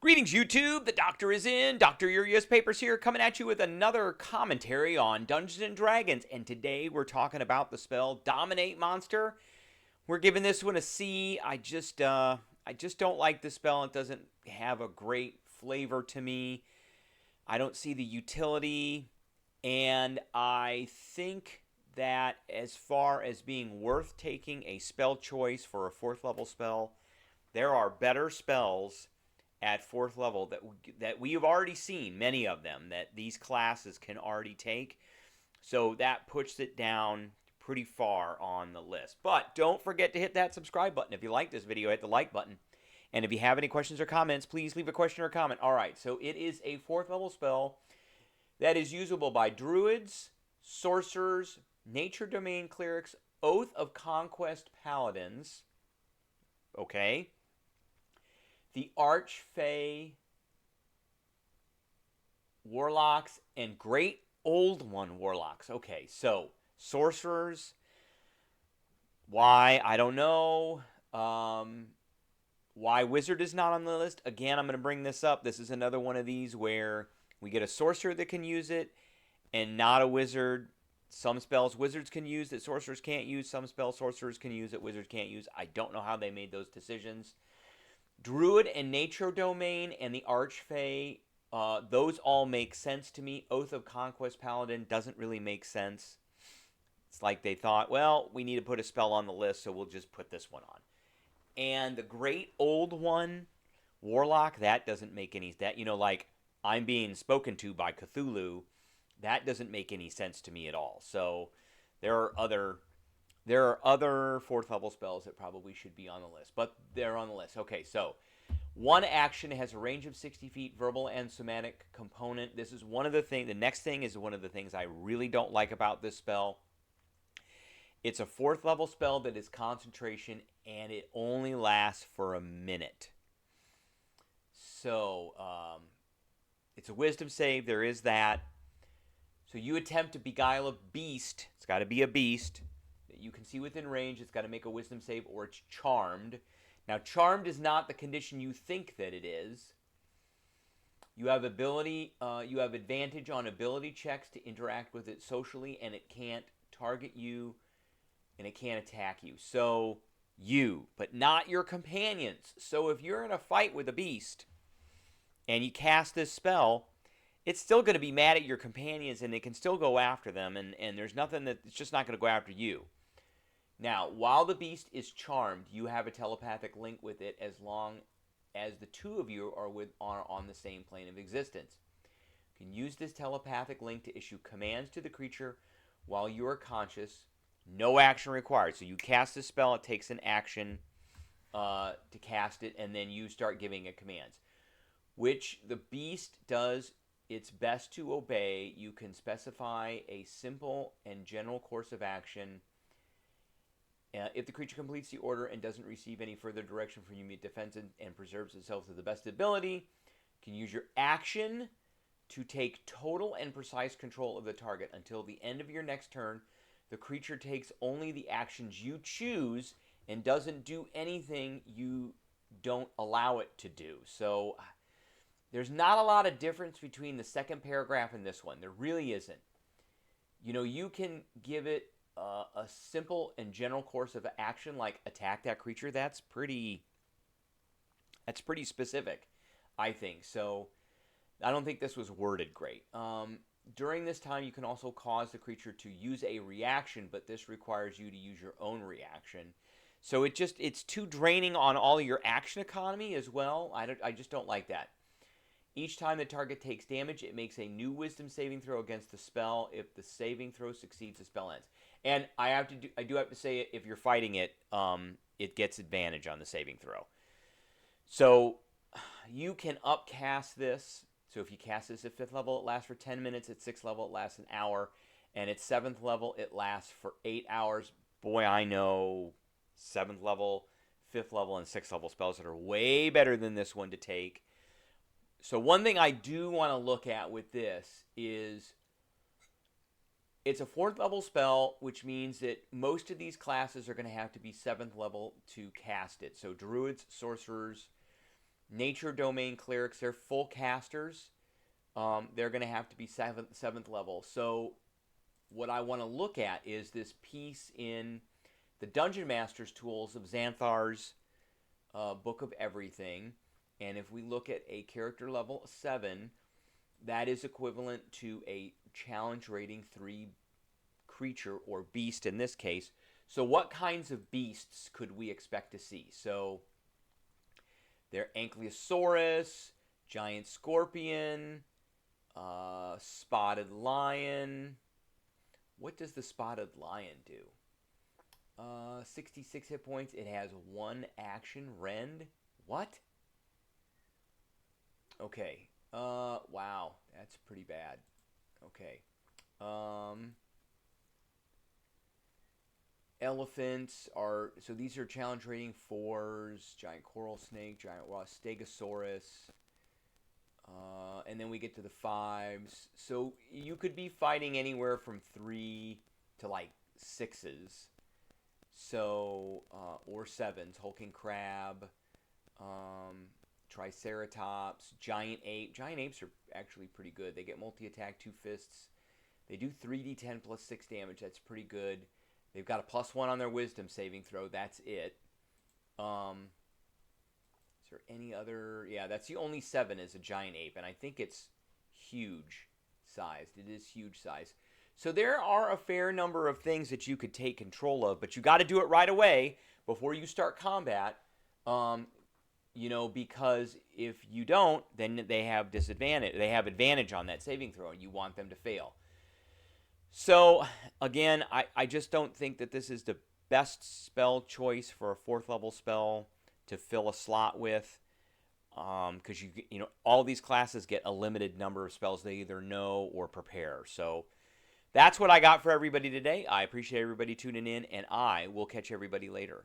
Greetings, YouTube. The Doctor is in. Dr. Urias Papers here, coming at you with another commentary on Dungeons and Dragons. And today we're talking about the spell Dominate Monster. We're giving this one a C. I just don't like the spell. It doesn't have a great flavor to me. I don't see the utility, and I think that as far as being worth taking a spell choice for a 4th level spell, there are better spells at 4th level that we have already seen, many of them, that these classes can already take. So that puts it down pretty far on the list. But don't forget to hit that subscribe button. If you like this video, hit the like button. And if you have any questions or comments, please leave a question or a comment. All right, so it is a 4th level spell that is usable by druids, sorcerers, nature domain clerics, oath of conquest paladins. Okay. The Archfey, Warlocks, and Great Old One Warlocks. Okay, so sorcerers. Why? I don't know. Why Wizard is not on the list? Again, I'm going to bring this up. This is another one of these where we get a sorcerer that can use it and not a wizard. Some spells wizards can use that sorcerers can't use. Some spells sorcerers can use that wizards can't use. I don't know how they made those decisions. Druid and Nature Domain and the Archfey, those all make sense to me. Oath of Conquest Paladin doesn't really make sense. It's like they thought, well, we need to put a spell on the list, so we'll just put this one on. And the Great Old One, Warlock, that doesn't make any... like, I'm being spoken to by Cthulhu, that doesn't make any sense to me at all. So, there are other 4th level spells that probably should be on the list, but they're on the list. Okay, so one action has a range of 60 feet, verbal and somatic component. This is one of the things. The next thing is one of the things I really don't like about this spell. It's a 4th level spell that is concentration, and it only lasts for a minute. So it's a wisdom save. There is that. So you attempt to beguile a beast. It's got to be a beast you can see within range. It's got to make a wisdom save, or it's charmed. Now, charmed is not the condition you think that it is. You have advantage on ability checks to interact with it socially, and it can't target you, and it can't attack you. So, but not your companions. So if you're in a fight with a beast, and you cast this spell, it's still going to be mad at your companions, and it can still go after them, and there's nothing that it's just not going to go after you. Now, while the beast is charmed, you have a telepathic link with it as long as the two of you are on the same plane of existence. You can use this telepathic link to issue commands to the creature while you are conscious. No action required. So you cast this spell, it takes an action to cast it, and then you start giving it commands, which the beast does its best to obey. You can specify a simple and general course of action. If the creature completes the order and doesn't receive any further direction from you, it defends and preserves itself to the best ability. You can use your action to take total and precise control of the target. Until the end of your next turn, the creature takes only the actions you choose and doesn't do anything you don't allow it to do. So there's not a lot of difference between the second paragraph and this one. There really isn't. You can give it a simple and general course of action, like attack that creature. That's pretty specific, I think. So I don't think this was worded great. During this time, you can also cause the creature to use a reaction, but this requires you to use your own reaction. So it's too draining on all your action economy as well. I just don't like that. Each time the target takes damage, it makes a new wisdom saving throw against the spell. If the saving throw succeeds, the spell ends. And I do have to say, if you're fighting it, it gets advantage on the saving throw. So you can upcast this. So if you cast this at 5th level, it lasts for 10 minutes. At 6th level, it lasts an hour. And at 7th level, it lasts for 8 hours. Boy, I know 7th level, 5th level, and 6th level spells that are way better than this one to take. So one thing I do want to look at with this is it's a 4th level spell, which means that most of these classes are going to have to be 7th level to cast it. So druids, sorcerers, Nature Domain Clerics, they're full casters. They're going to have to be seventh level. So what I want to look at is this piece in the Dungeon Master's tools of Xanthar's Book of Everything. And if we look at a character level 7, that is equivalent to a challenge rating 3 creature, or beast in this case. So what kinds of beasts could we expect to see? So they're Ankylosaurus, giant scorpion, spotted lion. What does the spotted lion do? 66 hit points. It has 1 action. Rend. What? Okay. Wow. That's pretty bad. Okay. Elephants are, so these are challenge rating 4s. Giant coral snake, giant stegosaurus. And then we get to the 5s. So you could be fighting anywhere from 3 to like 6s. So, or 7s. Hulking crab, triceratops, giant ape. Giant apes are actually pretty good. They get multi-attack, 2 fists. They do 3d10 plus 6 damage. That's pretty good. They've got a +1 on their wisdom saving throw. That's it. Is there any other? Yeah, that's the only 7 is a giant ape, and I think it's huge sized. It is huge size. So there are a fair number of things that you could take control of, but you got to do it right away before you start combat. Because if you don't, then they have disadvantage. They have advantage on that saving throw, and you want them to fail. So, again, I just don't think that this is the best spell choice for a 4th level spell to fill a slot with, because all these classes get a limited number of spells they either know or prepare. So that's what I got for everybody today. I appreciate everybody tuning in, and I will catch everybody later.